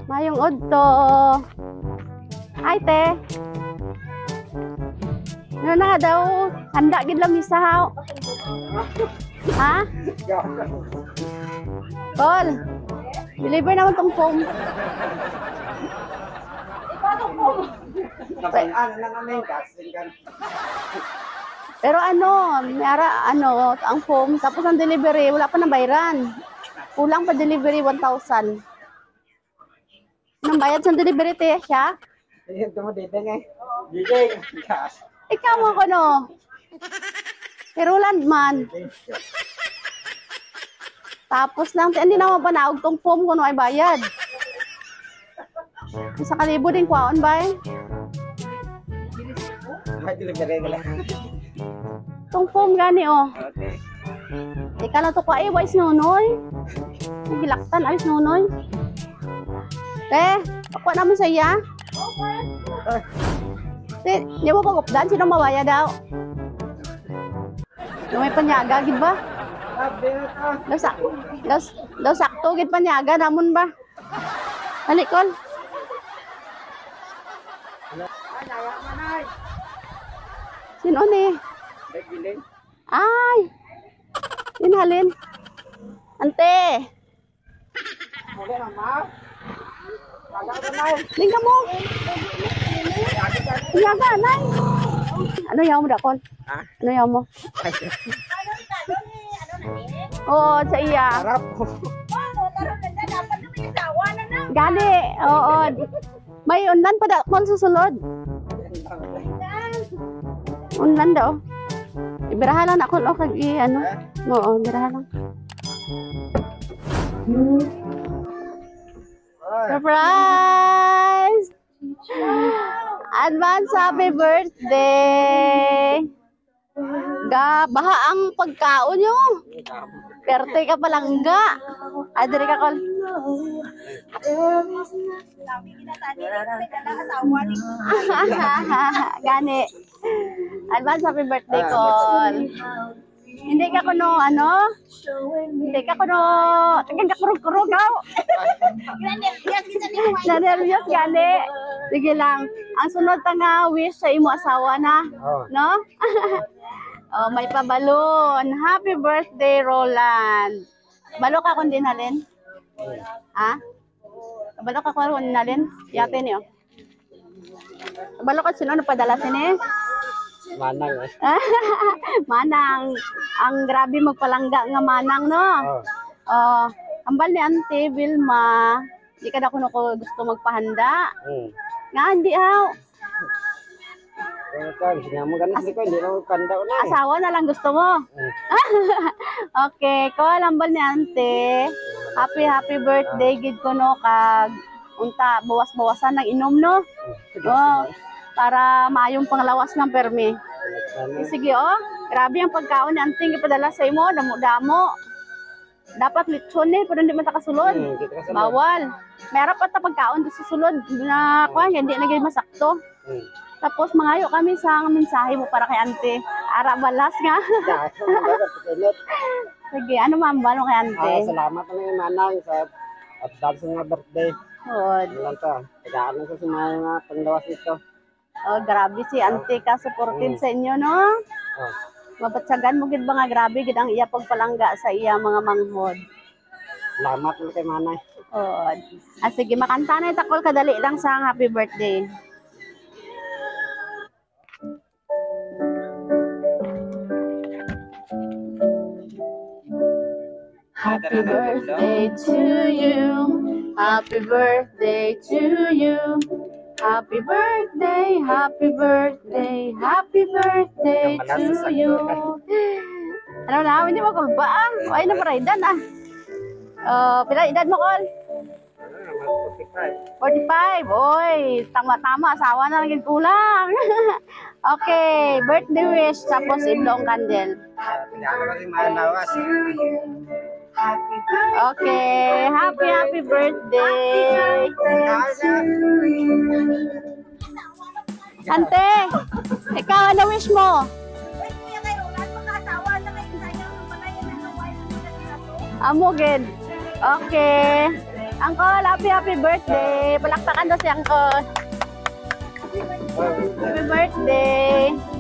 Mayong udto. Ay, te. Ano na nga daw? Handa gid lang misa ha. Ha? Call. Deliver naman tong foam. Pero ano, mayara ano, ang foam tapos ang delivery wala pa nang bayaran. Kulang pa delivery 1,000. Nang bayad sa delivery te siya? Ikaw mo ko no. Pero land man. Tapos lang, hindi naman pa naog tong foam kung ay bayad. Sa kalibo din kwaon ba eh? Tong foam gani oh. Ika na to kwa eh, wais nunoy. Nagilaktan, ayos nunoy. Ako naman sa iya. Di mo pag-updan, sino mabaya daw? May panyaga, gid ba? Daw sakto, gid panyaga, namon ba? Halikol. Sino ni? Ay! Inhalin. Ante! Ling ka mo! Panyaga, nay! Ano yaw mo, Dakol? Ano yaw mo? Oo, sa iya. Gani, oo. May unlan pa Dakol susulod. Unlan daw. Ibirahan lang ako, kag ano. Oo, ibirahan lang. Surprise! Advance happy birthday! Baha ang pagkaon nyo. Perte ka palangga. Adri ka kol. Gani. Advance happy birthday kol. Hindi ka kuno ano? Hindi ka kuno tagang kakurog-kurog daw. Na-nervyos gani. Sige lang. Ang sunod ta nga wish sa imo asawa na, no? Oh, may pabalon. Happy birthday, Roland. Balo ka kung dinalin? Ha? Balo ka kung dinalin? Yate niyo. Balo ka sino padala sini? Manang eh. Manang. Ang grabe magpalangga nga manang, no? Ambal ni Auntie Vilma. Di ka na kuno ko gusto magpahanda. Nga, hindi ha. Asawa na lang gusto mo. Okay, ko ambal ni Auntie. Happy birthday gid ko no kag unta bawas-bawasan ng inom no. Para mayong panglawas ng permi. Sige grabe ang pagkaon ni Auntie gipadala sa imo, damo-damo. Dapat lechon pero hindi man ta kasulod. Bawal. Mayroon pa ta pagkaon sa sulod na hindi na gid masakto. Tapos mangayo kami sa mensahe mo para kay Auntie. Ara balas nga. Sige, ano mambal mo kay Auntie? Salamat na manang sa advance nga birthday. Lang ka. Tagaan lang sa sumaya nga panglawas nito. Grabe si Auntie ka supportive sa inyo, no? Mabatsagan mo gid ba nga grabe gid ang iya pagpalangga sa iya mga manghod. Salamat lang kay manay. Sige, makanta na itakol kadali lang sa happy birthday. Happy birthday to you. Happy birthday to you. Happy birthday, happy birthday, happy birthday to you. Ano na, hindi mo kulba ay na paraidan pila edad mo kol? 45. Oy, tama-tama, asawa na lang kulang. Okay, birthday wish tapos idlong candle. Okay, happy birthday. Ante, ikaw ano wish mo? Amo gid. Okay. Uncle, happy birthday. Palakpakan daw si Uncle. Happy birthday.